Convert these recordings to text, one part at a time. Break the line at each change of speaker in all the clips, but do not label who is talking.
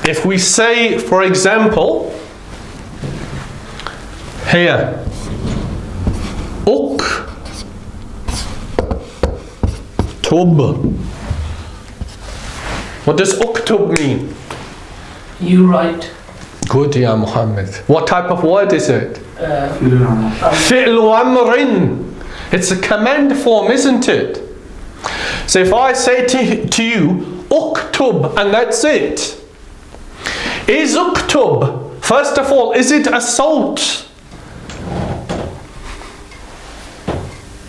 If we say, for example, here, uktub. What does uktub mean?
You write.
Good, ya Muhammad. What type of word is it? Fi'lu amrin. It's a command form, isn't it? So if I say to you, uktub, and that's it. Is uktub, first of all, is it assault?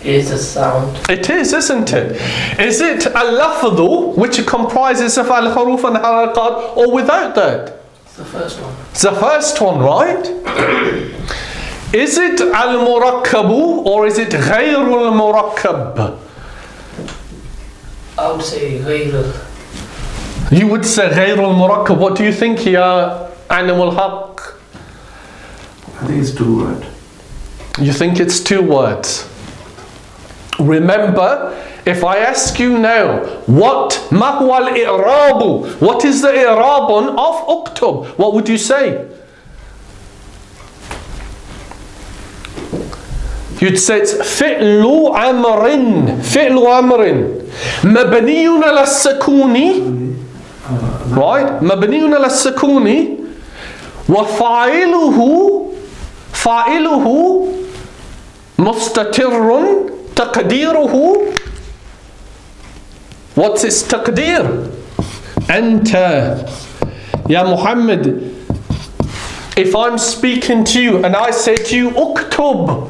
It's a sound.
It is, isn't it? Is it al-lafdhu, which comprises of al-huruf and harakat, or without that?
It's the first one.
It's the first one, right? Is it al-murakkabu, or is it ghayrul murakkab?
I would say غير.
You would say ghayrul murakkab. What do you think, ya animal haq?
I think it's 2 words.
You think it's 2 words? Remember, if I ask you now, what ma huwa al-i'rabu? What is the i'rabun of uktub? What would you say? You'd say it's fi'lu amrin. Fi'lu amrin. Mabniyun ala sakuni. Right? Mabniyun ala sakuni. Wa fa'iluhu mustatirrun. تقديره. What's its تقدير? أنت يا Muhammad. If I'm speaking to you and I say to you اكتب,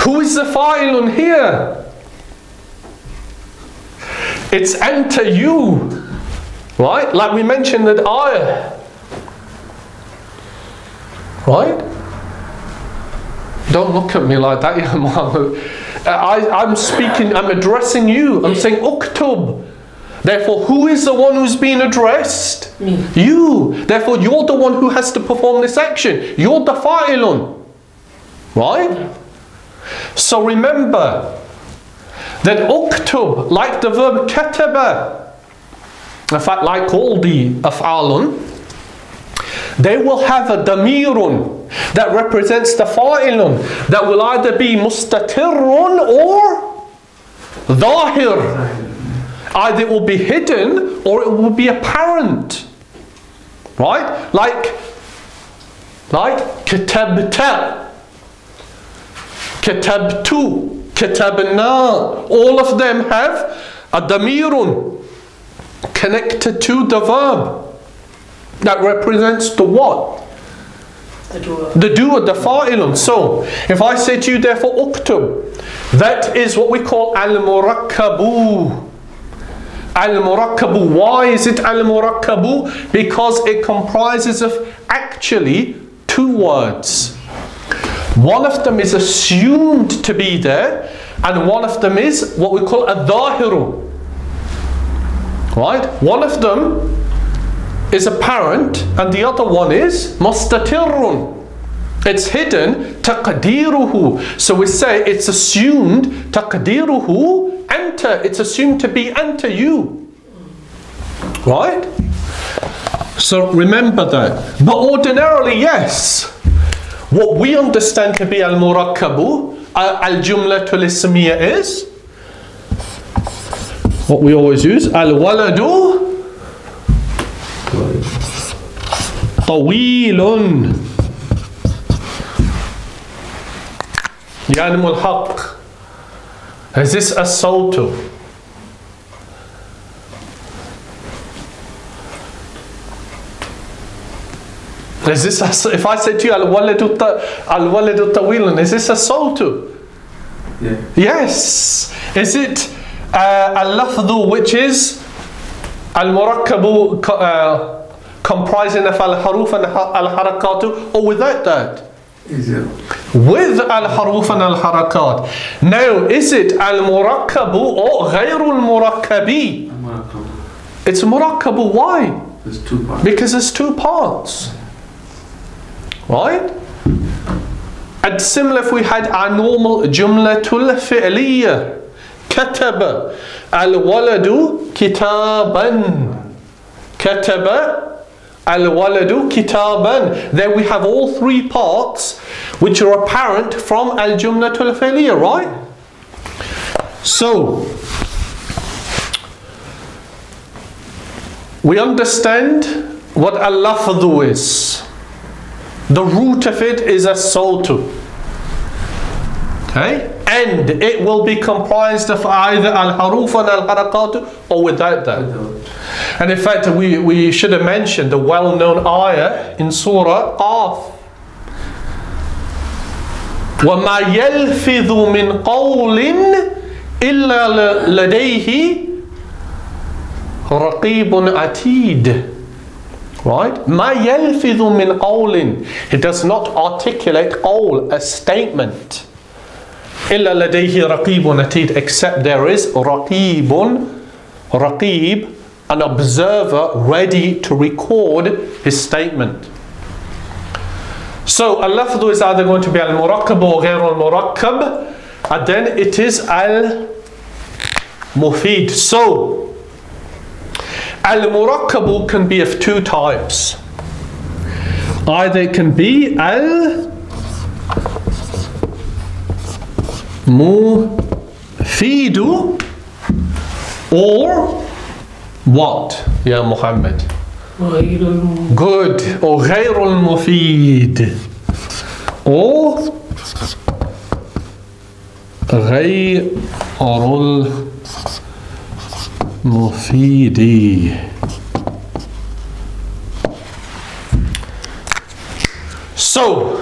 who is the fa'ilun here? It's أنت, you, right? Like we mentioned that ayah, right? Don't look at me like that, ya Muhammad. I'm speaking, I'm addressing you. I'm saying uktub. Therefore, who is the one who's being addressed?
Me.
You. Therefore, you're the one who has to perform this action. You're the fa'ilun. Right?
Yeah.
So remember that uktub, like the verb kataba, in fact, like all the af'alun, they will have a damirun that represents the fa'ilun, that will either be mustatirrun or dhahir. Either it will be hidden or it will be apparent. Right? Like katabta, katabtu, katabna. All of them have a damirun connected to the verb that represents the what? The doer, the fa'ilun. So, if I say to you, therefore, uktub, that is what we call al-murakkabu. Al-murakkabu. Why is it al-murakkabu? Because it comprises of actually 2 words. One of them is assumed to be there, and one of them is what we call a-dhahiru. Right? One of them is apparent, and the other one is mustatirrun. It's hidden, taqdiruhu. So we say it's assumed, taqdiruhu, anta. It's assumed to be anta, you. Right? So remember that. But ordinarily, yes, what we understand to be al-murakkabu, al-jumlatul ismiyya is, what we always use, al-waladu طويل. يا علم الحق. Is this الصوت? Is this if I say to you الولد طويل, is this الصوت?
Yeah.
Yes. Is it اللفظ, which is المركب comprising of al-haruf and al-harakatu, or without that?
Easier.
With al-haruf and al-harakat. Now, is it al-murakkabu or ghayrul murakkabi? It's murakkabu. Why?
There's 2 parts.
Because there's 2 parts. Right? And similar, if we had our normal jumlatul fi'liya, kataba al-waladu kitaban. Kataba al-waladu kitaban. Then we have all three parts which are apparent from al-jumlatul fi'liyah, right? So we understand what al-lafdhu is. The root of it is as-sawtu. Okay? And it will be comprised of either al-haruf and al-harakatu or without that. And in fact, we should have mentioned the well-known ayah in Surah Qaf. وَمَا يَلْفِظُ مِنْ قَوْلٍ إِلَّا لَدَيْهِ رَقِيبٌ عَتِيدٌ. Right? مَا يَلْفِظُ مِنْ قَوْلٍ. He does not articulate qawl, a statement. إِلَّا لَدَيْهِ رَقِيبٌ عَتِيدٌ. Except there is رَقِيبٌ, رَقِيب, an observer ready to record his statement. So al-lafdhu is either going to be al-murakkab or ghayr al-murakkab, and then it is al-mufid. So al-murakkabu can be of two types. Either it can be al-mufidu or what, Ya Muhammad? Good. Or غير المفيد. Or غير المفيد. So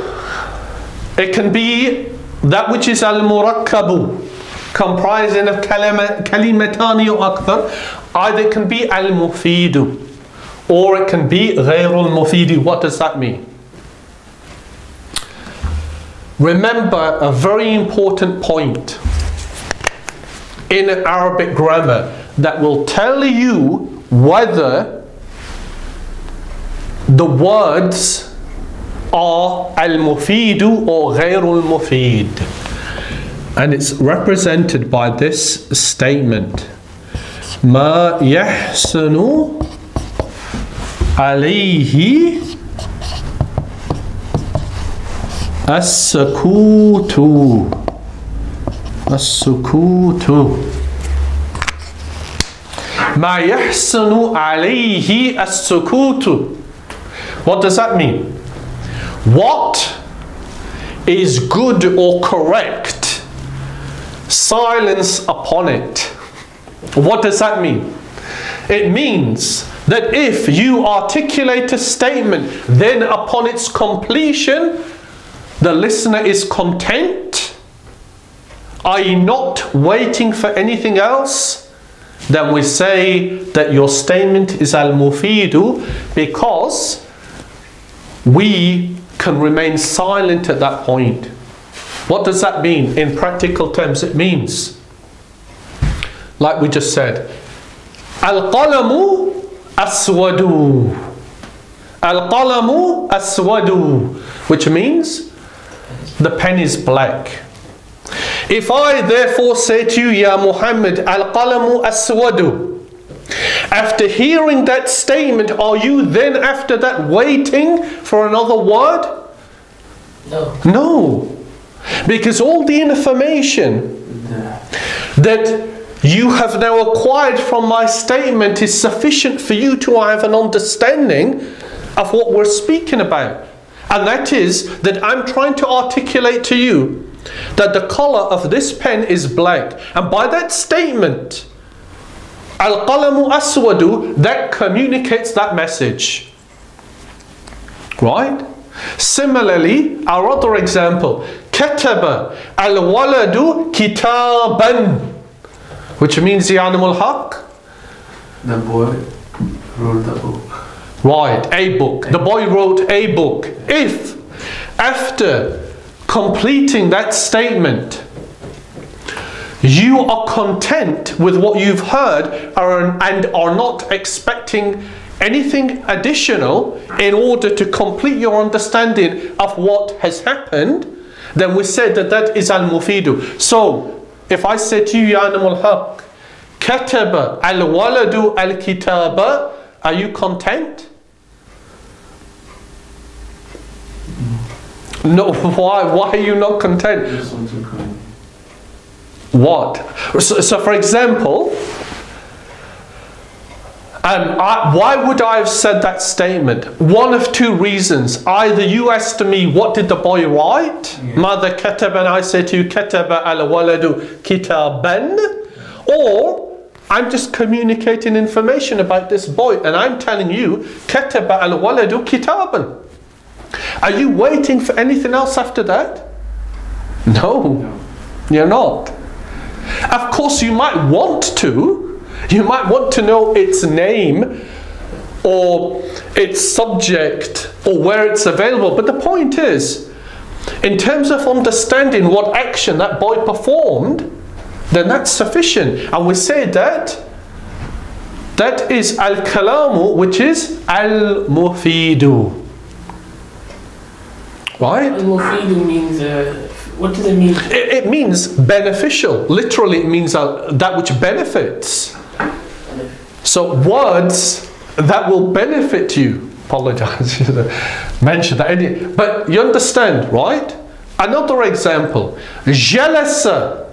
it can be that which is al-murakkabu, comprising of kalimatani or akthar. Either it can be al-mufidu or it can be غير المفيد. What does that mean? Remember a very important point in Arabic grammar that will tell you whether the words are al-mufidu or غير المفيد. And it's represented by this statement. ما يحسن عليه السكوت. السكوت. ما يحسن عليه السكوت. What does that mean? What is good or correct? Silence upon it. What does that mean? It means that if you articulate a statement, then upon its completion, the listener is content, i.e. not waiting for anything else, then we say that your statement is al-mufidu, because we can remain silent at that point. What does that mean? In practical terms, it means, like we just said, al-qalamu aswadu. Al-qalamu aswadu, which means the pen is black. If I therefore say to you, Ya Muhammad, al-qalamu aswadu, after hearing that statement, are you then after that waiting for another word?
No.
No. Because all the information that you have now acquired from my statement is sufficient for you to have an understanding of what we're speaking about. And that is that I'm trying to articulate to you that the color of this pen is black. And by that statement, al-qalamu aswadu, that communicates that message. Right? Similarly, our other example, kataba al-waladu kitaban, which means ya'lamul haqq.
The boy wrote the book.
Right, a book. The boy wrote a book. If after completing that statement you are content with what you've heard and are not expecting anything additional in order to complete your understanding of what has happened, then we said that that is al-mufidu. So if I said to you, Ya Namul Haq, kataba al-waladu al-kitaba, are you content? No, why are you not content? What? So for example, why would I have said that statement? One of two reasons. Either you asked me, what did the boy write? Mother kataba, and I said to you, kataba al-waladu kitaban. Or I'm just communicating information about this boy, and I'm telling you, kataba al-waladu kitaban. Are you waiting for anything else after that? No, you're not. Of course, you might want to. You might want to know its name or its subject or where it's available. But the point is, in terms of understanding what action that boy performed, then that's sufficient. And we say that is al-kalamu, which is al-mufidu. Right?
Al-mufidu means, what does it mean?
It means beneficial. Literally, it means that which benefits. So words that will benefit you. Apologize, mention that. But you understand, right? Another example. Jalasa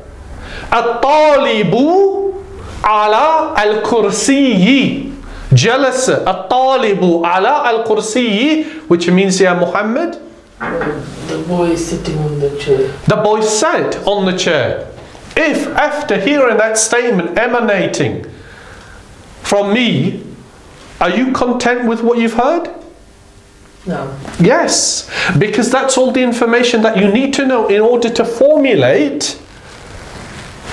at-talibu ala al-kursiyyi. Jalasa at-talibu ala al-kursiyyi, which means, ya Muhammad,
the boy is sitting on the chair.
The boy sat on the chair. If after hearing that statement emanating from me, are you content with what you've heard?
No.
Yes, because that's all the information that you need to know in order to formulate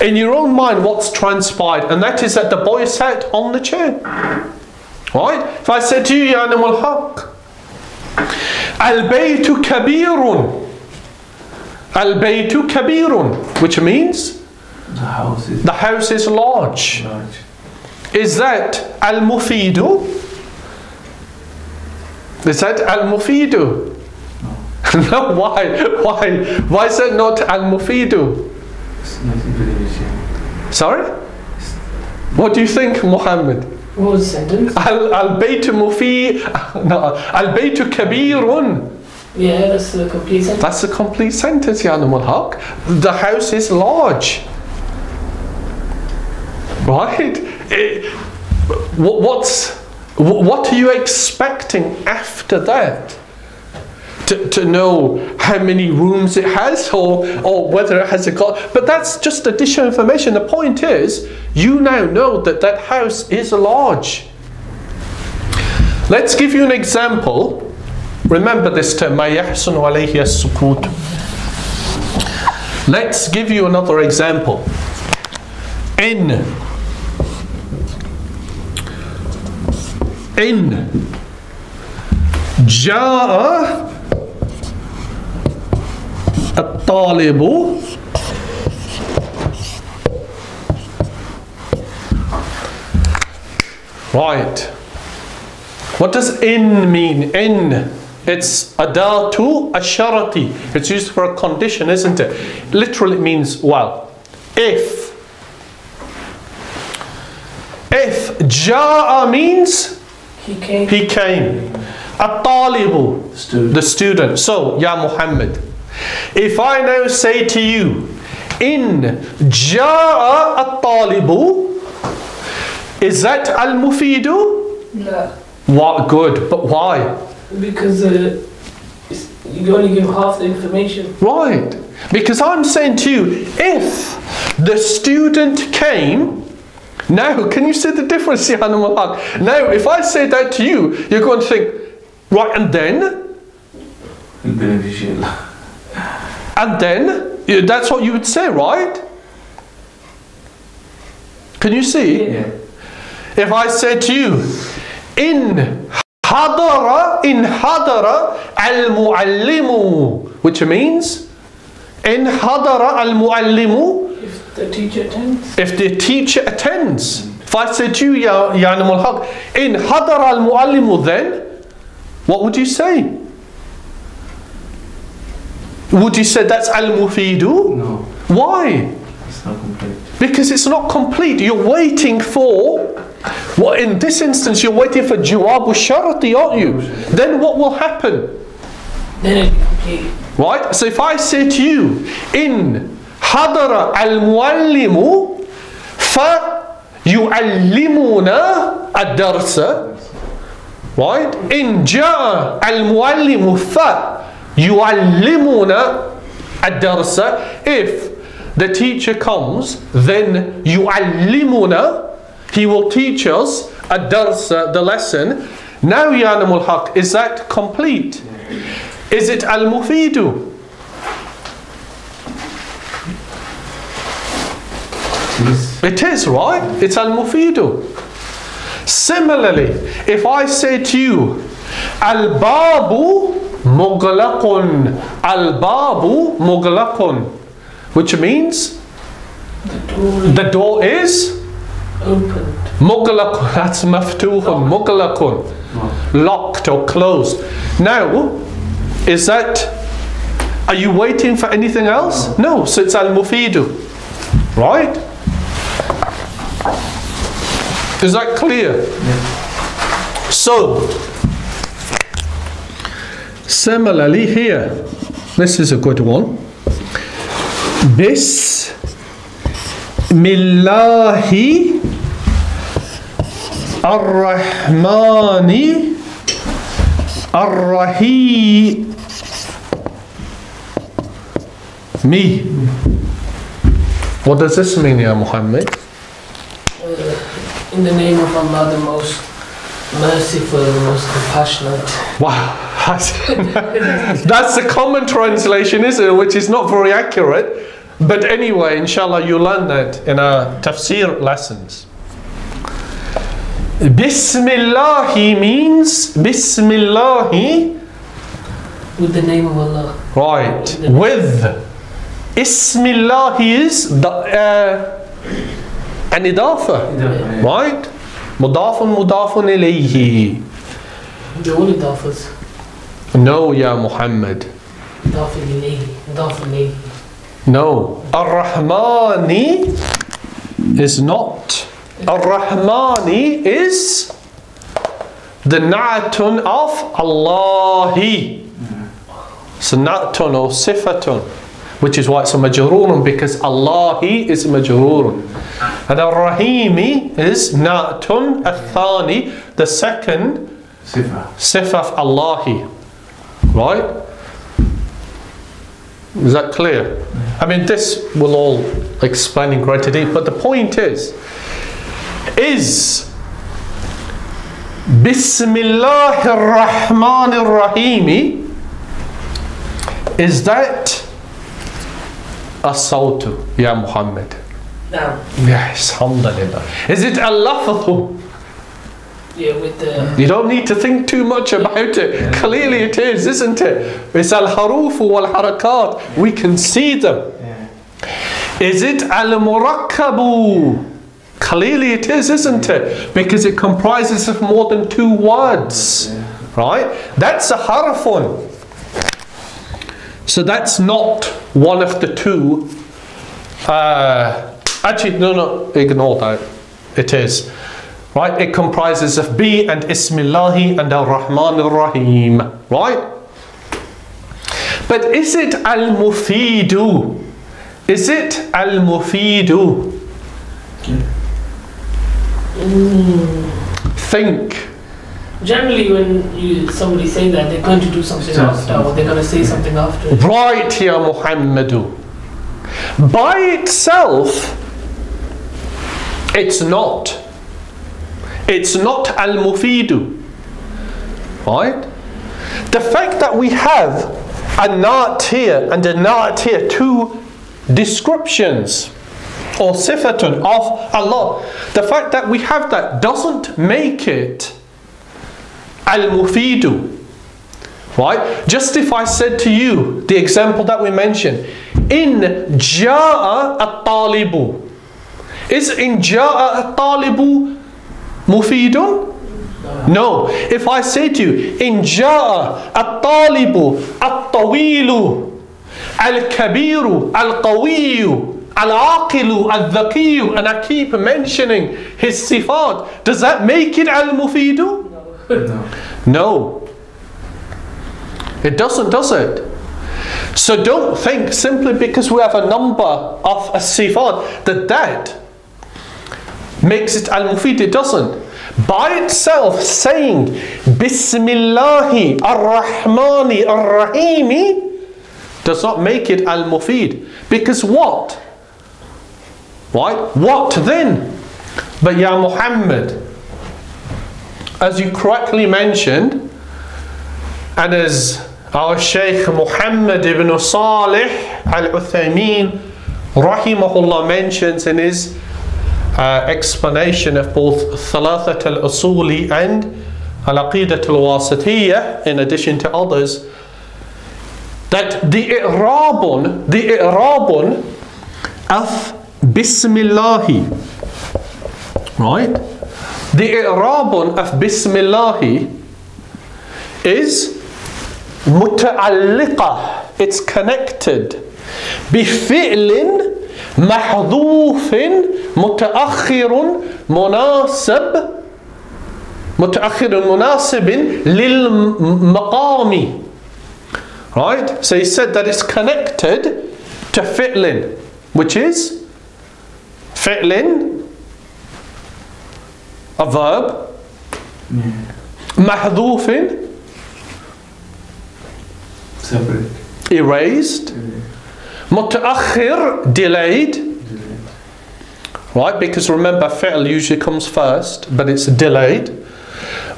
in your own mind what's transpired, and that is that the boy sat on the chair. Right? If I said to you, Ya Animal Haq, Al-Baytu Kabirun. Al-Baytu Kabirun, which means the house is large. Is that al-mufidu? Is that al-mufidu? No. No, why? Why is that not al-mufidu? Sorry? What do you think, Muhammad?
What was the sentence?
Al-Baytu Al-Baytu Kabirun.
Yeah, that's the complete sentence.
That's a complete sentence, Ya Animal Haq. The house is large. Right? What are you expecting after that? To know how many rooms it has or whether it has a car. But that's just additional information. The point is, you now know that that house is large. Let's give you an example. Remember this term, مَا يَحْسُنُ عَلَيْهِ السُّكُوتُ. Let's give you another example. In جاء الطالب right. What does in mean? In, it's adatu asharati. It's used for a condition, isn't it? Literally it means, well, if jaa means he came. At-talibu, the student. So, Ya Muhammad, if I now say to you, in jaa at-talibu, is that al-mufidu?
No.
What? Good, but why?
Because you only give half the information.
Right, because I'm saying to you, if the student came. Now, can you see the difference, Ya Animal Haq? Now, if I say that to you, you're going to think, right, and then?
Beneficial.
And then? That's what you would say, right? Can you see?
Yeah.
If I said to you, in hadara al-muallimu, which means, in hadara al-muallimu,
If the teacher attends.
if the teacher attends. If I said to you, Ya Animal Haq, in hadara al-muallimu, then what would you say? Would you say that's al-mufidu?
No.
Why?
It's It's not complete.
Because it's not complete. You're waiting for, well, in this instance, you're waiting for jawab al-sharti, aren't you? Then what will happen?
Then it'll be complete.
Right? So if I say to you, in hadara al-muallimu fa yu'allimuna ad-darsa, right? In ja'a al-muallimu fa yu'allimuna ad-darsa, if the teacher comes, then yu'allimuna, he will teach us ad-darsa, the lesson. Now ya Namul Haq, is that complete? Is it al-mufidu?
Yes.
It is, right? It's al-mufidu. Similarly, if I say to you, al-babu mughlaqun, al-babu mughlaqun, which means the door is
Opened.
mughlaqun, that's maftuhun, mughlaqun, locked or closed. Now, is that, are you waiting for anything else? No, so it's al-mufidu, right? Is that clear?
Yeah.
So, similarly here, this is a good one. Bismillahi ar-Rahmani ar-Rahim. What does this mean, Ya Muhammad?
In the name of Allah, the most merciful, the most compassionate.
Wow, that's the common translation, isn't it? Which is not very accurate. But anyway, inshallah, you learn that in our tafsir lessons. Bismillahi means Bismillahi.
With the name of Allah.
Right. With. Ismillahi is the an idafa.
Yeah.
Right? Mudafun mudafun ilayhi.
The only idafas.
No, Ya Muhammad.
Idaf ilayhi. Idaf ilayhi.
No. Ar-Rahmani is not. Ar-Rahmani is the na'atun of Allahi. So na'atun or sifatun, which is why it's a majroorun, because Allahi is majroorun. And Ar-Rahimi is na'atun al-thani, the second sifa of Allahi. Right? Is that clear? I mean, this will all explain in greater detail, but the point is Bismillahir Rahmanir Rahim, is that a sawtu, Ya Muhammad?
Now.
Yes, alhamdulillah. Is it al-lafzu?
Yeah, with the.
You don't need to think too much about it. Clearly it is, isn't it? It's al-harufu wal-harakat. We can see them. Is it al-murakkabu? Clearly it is, isn't it? Because it comprises of more than two words. Right? That's a harfun. So that's not one of the two. Actually, no, ignore that. It is. Right? It comprises of B and Ismillahi and Ar-Rahman Ar-Rahim. Right? But is it al-mufidu? Is it al-mufidu? Think.
Generally, when somebody say that, they're going to do something after, or they're going to say something after.
Right, Ya Muhammadu. By itself, it's not. It's not al-mufidu. Right? The fact that we have a na'at here and a na'at here, two descriptions or sifatun of Allah, the fact that we have that doesn't make it al-mufidu. Right? Just if I said to you, the example that we mentioned, in ja'a at-talibu, is in ja'a at-talibu mufidun? No. If I say to you, in ja'a at-talibu at-tawilu al-kabiru al-qawiyu al-aqilu, al-dhakiyu, and I keep mentioning his sifat, does that make it al-mufidu?
No.
No. It doesn't, does it? So don't think simply because we have a number of a sifat that makes it al-mufid. It doesn't. By itself saying Bismillahi ar-Rahmani ar-Rahimi does not make it al-mufid. Because what? Right? What then? But Ya Muhammad, as you correctly mentioned, and as our Shaykh Muhammad ibn Salih al-Uthaymeen rahimahullah mentions in his explanation of both Thalathat al-Usuli and al-Aqidat al-Wasitiyah, in addition to others, that the i'rabun of Bismillahi, right? The i'rabun of Bismillahi is muta'alliqah, it's connected بفعل محذوف متأخر مناسب للمقام. Right? So he said that it's connected to fi'lin, which is fi'lin, a verb, mahdhufin,
separate,
erased, mutaakhir, delayed, right? Because remember, fi'l usually comes first, but it's delayed.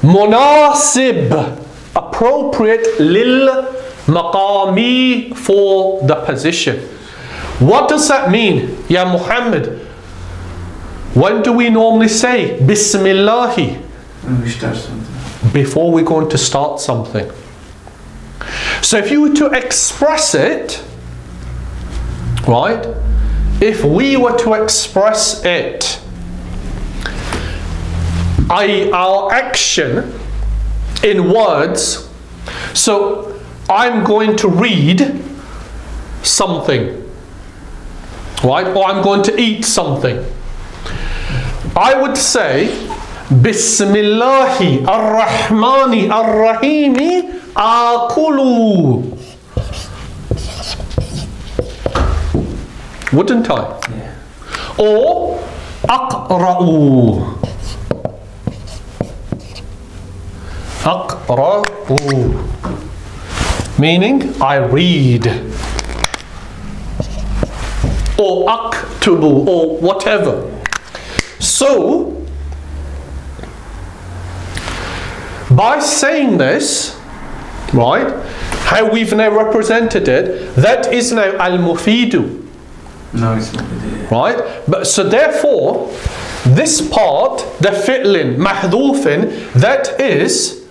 Munasib, appropriate, lil maqami, for the position. What does that mean, Ya Muhammad? When do we normally say Bismillahi?
when we start something.
Before we're going to start something. So if you were to express it, right? If we were to express it, our action in words, so I'm going to read something, right? Or I'm going to eat something. I would say Bismillahi ar-Rahmani ar-Rahimi akulu. Wouldn't I?
Yeah.
Or aqra'u. Aqra'u, meaning I read. Or aktubu, or whatever. So, by saying this, right, how we've now represented it, that is now al-mufidu.
No, it's not there.
Right? But so therefore, this part, the fi'lin, mahdhufin, that is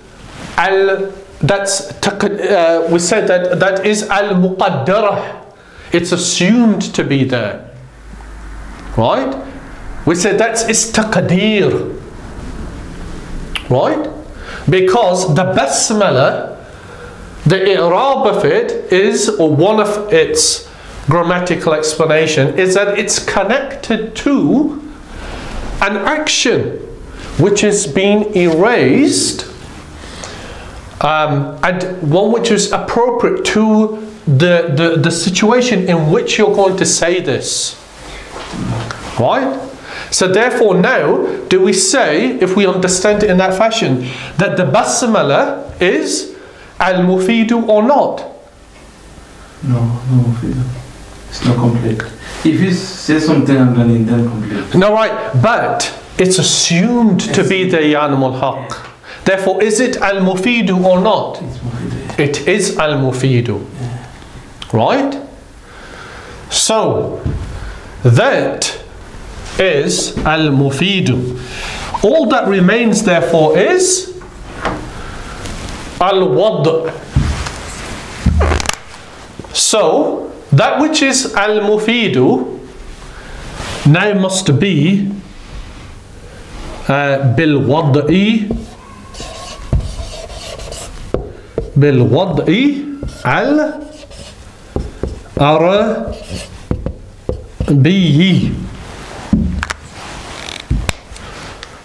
we said that is al-muqaddarah. It's assumed to be there. Right? We said that's istaqdir. Right? Because the basmala, the i'rab of it is, or one of its grammatical explanation is that it's connected to an action which is being erased, and one which is appropriate to the situation in which you're going to say this. Right? So therefore now, do we say, if we understand it in that fashion, that the basmala is al-mufidu or not?
No, it's not complete. If you say something and then complete.
No, right, but it's assumed to be the yanmul haq. Therefore, is it al-mufidu or not?
It's mufid.
It is al-mufidu.
Yeah.
Right? So, that is al-mufidu. All that remains therefore is al-wad. So, that which is al-mufidu now must be بالوضع bihi.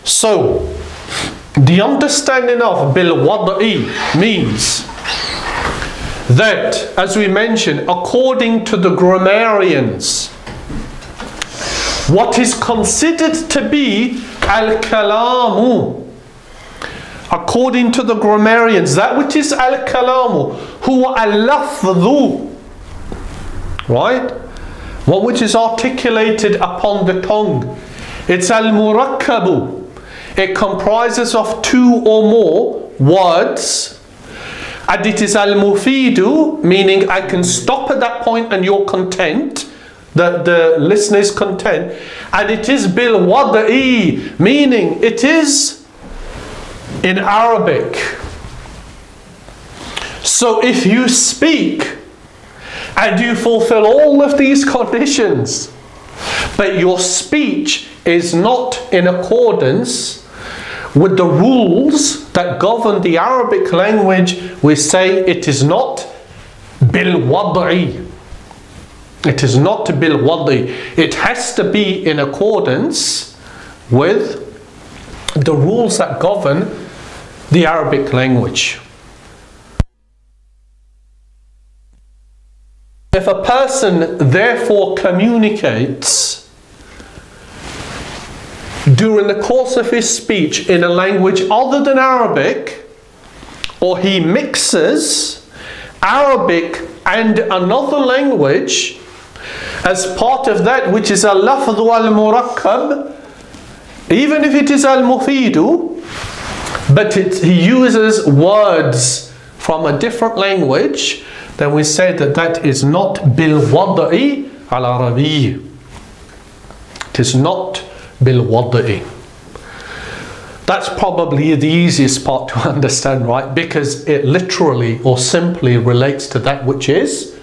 So, the understanding of bilwad'i means that, as we mentioned, according to the grammarians, what is considered to be al-kalamu, according to the grammarians, that which is al-kalamu, huwa al-lafdhu, right? What which is articulated upon the tongue. It's al-murakkabu. It comprises of two or more words. And it is al-mufidu, meaning I can stop at that point and you're content. The listener is content. And it is bilwad'i, meaning it is in Arabic. So if you speak and you fulfill all of these conditions, but your speech is not in accordance with the rules that govern the Arabic language, we say it is not bilwad'i. It is not bilwad'i. It has to be in accordance with the rules that govern the Arabic language. If a person therefore communicates during the course of his speech in a language other than Arabic, or he mixes Arabic and another language as part of that which is al-lafdhu al-murakkab, even if it is al-mufidu, but he uses words from a different language, then we say that that is not bilwad'i al-arabi. It is not bilwad'i. That's probably the easiest part to understand, right? Because it literally or simply relates to that which is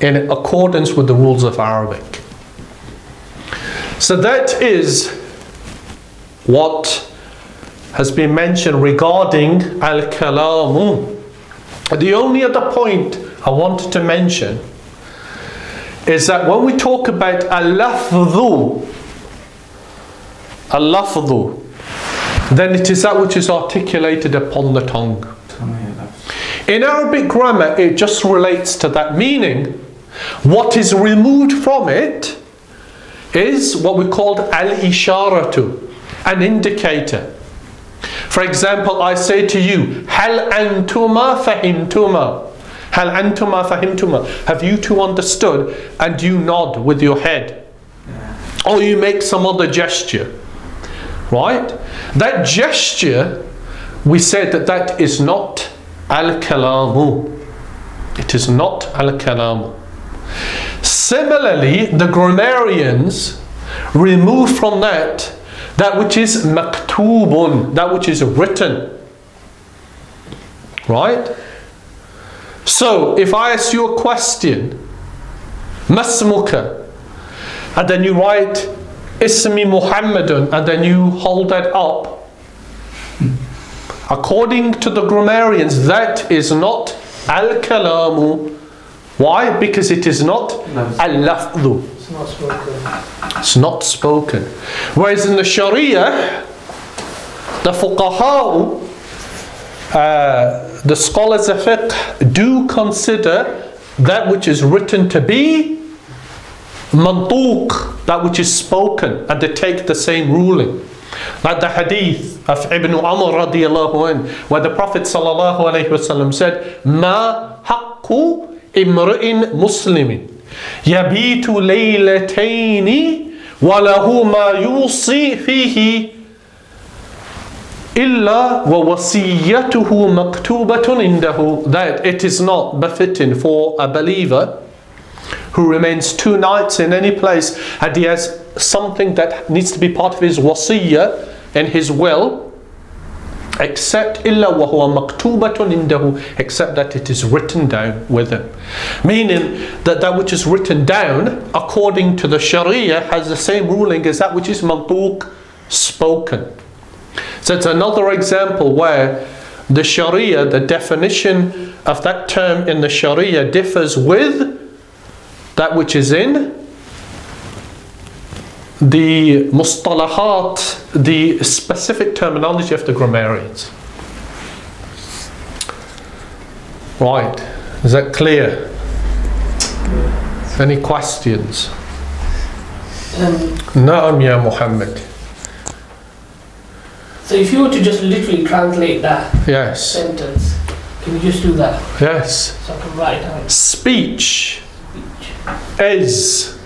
in accordance with the rules of Arabic. So that is what has been mentioned regarding al-kalamu. The only other point I wanted to mention is that when we talk about al-lafdhu, then it is that which is articulated upon the tongue. In Arabic grammar, it just relates to that, meaning what is removed from it is what we call al-isharatu, an indicator. For example, I say to you, Hal antuma fahimtuma. Hal antuma fahimtuma. Have you two understood? And you nod with your head. Or you make some other gesture. Right? That gesture, we said that that is not al-kalamu. It is not al-kalamu. Similarly, the grammarians remove from that which is maktubun, that which is written. Right? So, if I ask you a question, masmuka, and then you write ismi Muhammadun, and then you hold that up, according to the grammarians, that is not al-kalamu. Why? Because it is not al-lafdhu.
It's not spoken.
It's not spoken. Whereas in the Sharia, the fuqaha, the scholars of fiqh, do consider that which is written to be mantuq, that which is spoken, and they take the same ruling. Like the hadith of Ibn Umar radiallahu anhu, where the Prophet sallallahu alayhi wasallam said, Ma haqqu imri'in muslimin yabitu laylatayni wa lahu ma yusi fihi illa wa wasiyatuhu maktubatun indahu. That it is not befitting for a believer who remains 2 nights in any place and he has something that needs to be part of his wasiyah and his will, except illa wa huwa maktubatun indahu, except that it is written down with him. Meaning that that which is written down according to the Sharia has the same ruling as that which is mantuq, spoken. So it's another example where the Sharia, the definition of that term in the Sharia differs with that which is in the mustalahat, the specific terminology of the grammarians. Right, is that clear? Any questions? Naam ya Muhammad.
So if you were to just literally translate that
Yes.
sentence, can you just do that?
Yes.
So I can write down
Speech
speech.
is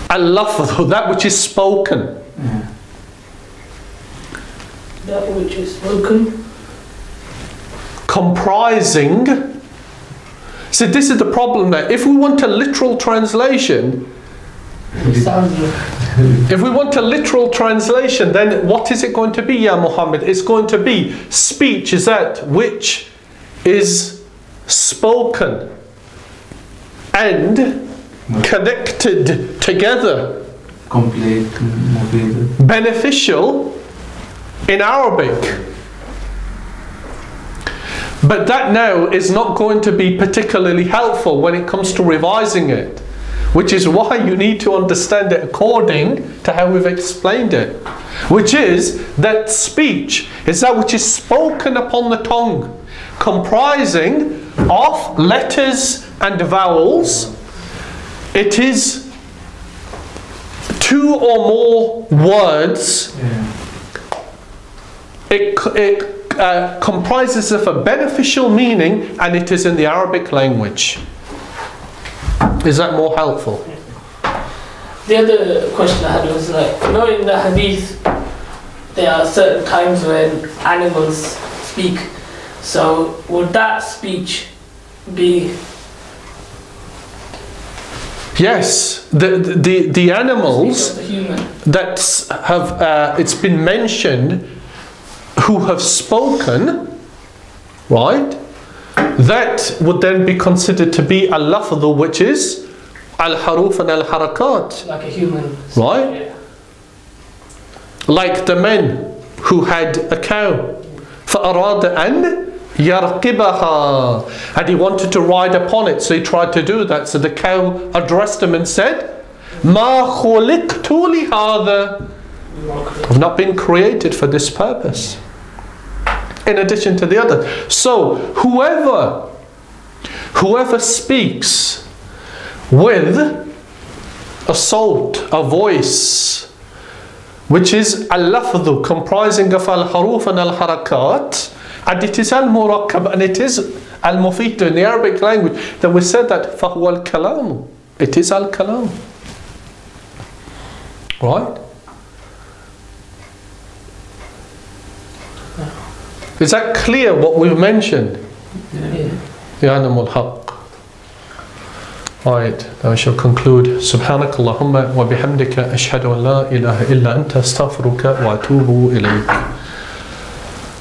al-lafdh, that which is spoken.
That which is spoken.
Comprising. So this is the problem there. If we want a literal translation,
It sounds good.
if we want a literal translation, then what is it going to be, Ya Muhammad? It's going to be speech is that which is spoken and connected together,
Complete, mufid.
beneficial in Arabic. But that now is not going to be particularly helpful when it comes to revising it, which is why you need to understand it according to how we've explained it, which is that speech is that which is spoken upon the tongue, comprising of letters and vowels. It is two or more words. It comprises of a beneficial meaning, and it is in the Arabic language. Is that more helpful?
The other question I had was like, you know, in the hadith, there are certain times when animals speak. So would that speech be?
Yes, the animals
The human.
that have it's been mentioned who have spoken, right? That would then be considered to be al-lafdh, which is al-haruf and al-harakat.
Like a human.
Right.
Yeah.
Like the men who had a cow. فَأَرَادَ أَنْ يَرْقِبَهَا, and he wanted to ride upon it, so he tried to do that. So the cow addressed him and said, مَا خُلِقْتُ لِهَذَا, I've not been created for this purpose. In addition to the other. So whoever speaks with a salt, a voice, which is al-lafdh, comprising of al-haruf and al-harakat, and it is al-murakkab, and it is al-mufid in the Arabic language, then we said that فَهُوَ الْكَلَامُ, it is al-kalam. Right? Is that clear what we've mentioned? Ya Namul Haqq. Right, now I shall conclude. Subhanakallahumma wa bihamdika ashhadu an la ilaha illa anta astaghfiruka wa atubu ilayk.